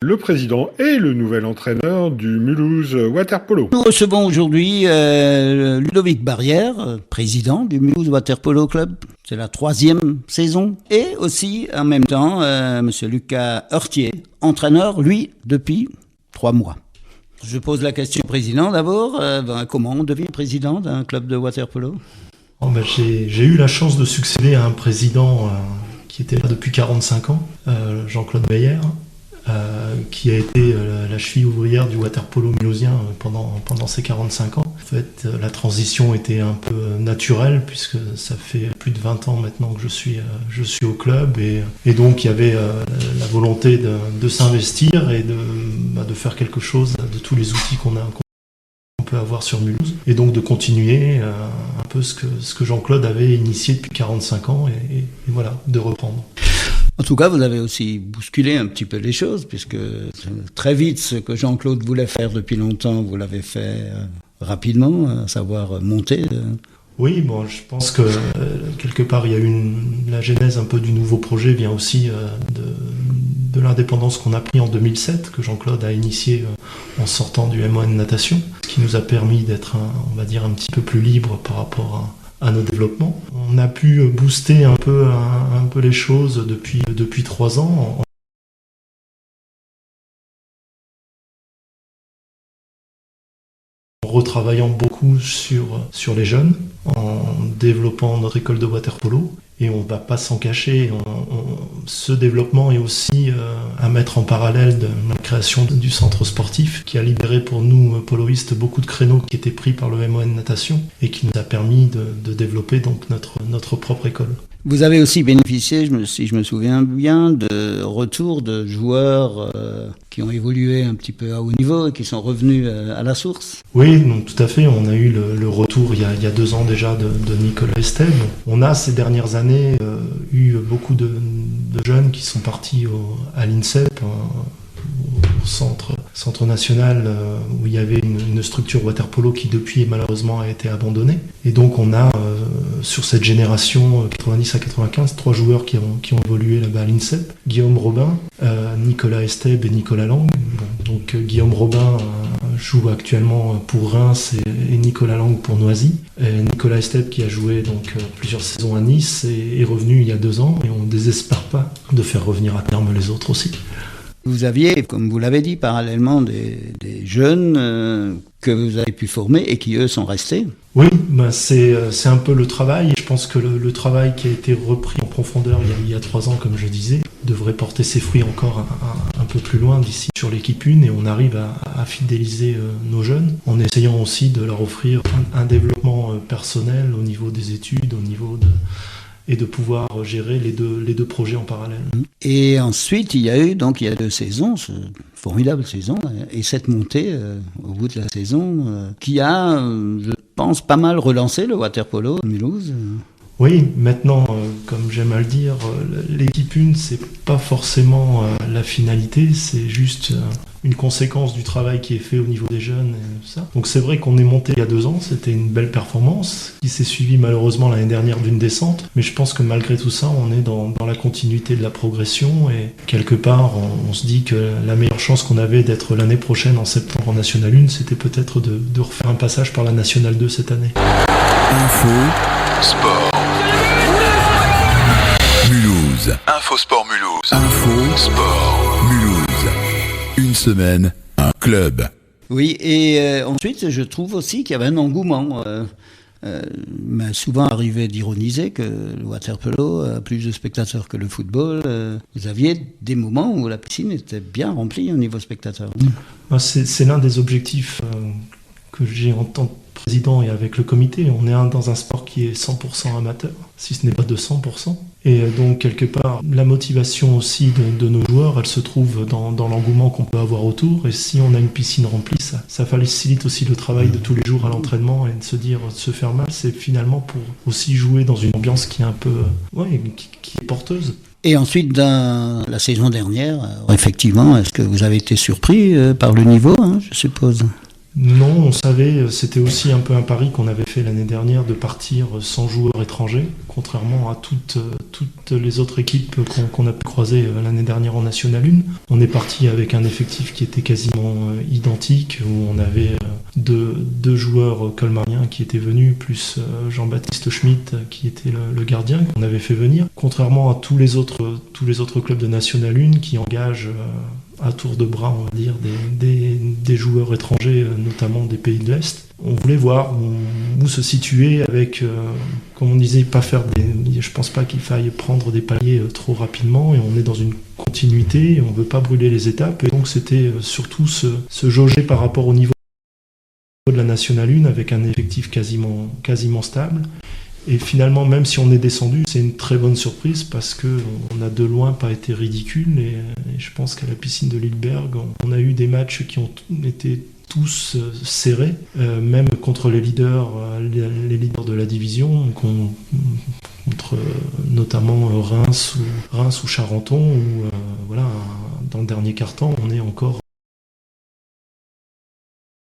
Le président et le nouvel entraîneur du Mulhouse Waterpolo. Nous recevons aujourd'hui Ludovic Barrière, président du Mulhouse Waterpolo Club. C'est la 3e saison. Et aussi, en même temps, Monsieur Lucas Heurtier, entraîneur, lui, depuis 3 mois. Je pose la question au président d'abord. Comment on devient président d'un club de waterpolo ? J'ai eu la chance de succéder à un président qui était là depuis 45 ans, Jean-Claude Meyer, qui a été la cheville ouvrière du waterpolo mulhousien pendant ces 45 ans. En fait, la transition était un peu naturelle puisque ça fait plus de 20 ans maintenant que je suis au club et donc il y avait la volonté de s'investir et de faire quelque chose de tous les outils qu'on peut avoir sur Mulhouse et donc de continuer un peu ce que Jean-Claude avait initié depuis 45 ans et voilà, de reprendre. En tout cas, vous avez aussi bousculé un petit peu les choses, puisque très vite, ce que Jean-Claude voulait faire depuis longtemps, vous l'avez fait rapidement, à savoir monter. Oui, je pense que quelque part, il y a la genèse un peu du nouveau projet vient aussi de l'indépendance qu'on a pris en 2007, que Jean-Claude a initié en sortant du MON Natation, ce qui nous a permis d'être, on va dire, un petit peu plus libre par rapport à nos développements. On a pu booster un peu les choses depuis 3 ans en retravaillant beaucoup sur les jeunes, en développant notre école de waterpolo. Et on ne va pas s'en cacher, ce développement est aussi à mettre en parallèle de la création du centre sportif qui a libéré pour nous, poloistes, beaucoup de créneaux qui étaient pris par le MON Natation et qui nous a permis de développer donc notre propre école. Vous avez aussi bénéficié, si je me souviens bien, de retours de joueurs qui ont évolué un petit peu à haut niveau et qui sont revenus à la source. Oui, donc tout à fait. On a eu le retour il y a 2 ans déjà de Nicolas Estève. On a ces dernières années eu beaucoup de jeunes qui sont partis à l'INSEP, au centre national où il y avait une structure waterpolo qui depuis malheureusement a été abandonnée. Et donc on a sur cette génération 90 à 95 3 joueurs qui ont évolué là-bas à l'INSEP. Guillaume Robin, Nicolas Estève et Nicolas Lang. Donc Guillaume Robin joue actuellement pour Reims et Nicolas Lang pour Noisy. Et Nicolas Estève qui a joué donc plusieurs saisons à Nice est revenu il y a 2 ans et on ne désespère pas de faire revenir à terme les autres aussi. Vous aviez, comme vous l'avez dit, parallèlement des jeunes que vous avez pu former et qui, eux, sont restés. Oui, c'est un peu le travail. Je pense que le travail qui a été repris en profondeur il y a 3 ans, comme je disais, devrait porter ses fruits encore un peu plus loin d'ici sur l'équipe 1 et on arrive à fidéliser nos jeunes en essayant aussi de leur offrir un développement personnel au niveau des études, au niveau et de pouvoir gérer les deux projets en parallèle. Et ensuite, il y a eu 2 saisons, formidable saison, et cette montée au bout de la saison qui a, je pense, pas mal relancé le waterpolo à Mulhouse. Oui, maintenant, comme j'aime à le dire, l'équipe 1, c'est pas forcément la finalité, c'est juste une conséquence du travail qui est fait au niveau des jeunes et tout ça. Donc c'est vrai qu'on est monté il y a 2 ans, c'était une belle performance, qui s'est suivie malheureusement l'année dernière d'une descente, mais je pense que malgré tout ça, on est dans la continuité de la progression et quelque part, on se dit que la meilleure chance qu'on avait d'être l'année prochaine en septembre en National 1, c'était peut-être de refaire un passage par la National 2 cette année. Info Sport Mulhouse. Info Sport Mulhouse. Info Sport Mulhouse. Une semaine, un club. Oui, et ensuite, je trouve aussi qu'il y avait un engouement. M'a souvent arrivé d'ironiser que le waterpolo a plus de spectateurs que le football. Vous aviez des moments où la piscine était bien remplie au niveau spectateurs. C'est l'un des objectifs que j'ai en tant que président et avec le comité. On est dans un sport qui est 100% amateur, si ce n'est pas 200%. Et donc, quelque part, la motivation aussi de nos joueurs, elle se trouve dans l'engouement qu'on peut avoir autour. Et si on a une piscine remplie, ça facilite aussi le travail de tous les jours à l'entraînement et de se faire mal. C'est finalement pour aussi jouer dans une ambiance qui est un peu, qui est porteuse. Et ensuite, dans la saison dernière, effectivement, est-ce que vous avez été surpris par le niveau, je suppose ? Non, on savait, c'était aussi un peu un pari qu'on avait fait l'année dernière de partir sans joueurs étrangers, contrairement à toutes les autres équipes qu'on a pu croiser l'année dernière en National 1. On est parti avec un effectif qui était quasiment identique, où on avait deux joueurs colmariens qui étaient venus, plus Jean-Baptiste Schmitt qui était le gardien qu'on avait fait venir, contrairement à tous les autres clubs de National 1 qui engagent à tour de bras, on va dire, des joueurs étrangers, notamment des pays de l'Est. On voulait voir où se situer avec, comme on disait, je pense pas qu'il faille prendre des paliers trop rapidement, et on est dans une continuité, et on veut pas brûler les étapes, et donc c'était surtout se jauger par rapport au niveau de la National 1 avec un effectif quasiment stable. Et finalement, même si on est descendu, c'est une très bonne surprise parce qu'on n'a de loin pas été ridicule. Et je pense qu'à la piscine de Lilleberg, on a eu des matchs qui ont été tous serrés, même contre les leaders de la division, contre notamment Reims ou Charenton, où voilà, dans le dernier quart-temps, on est encore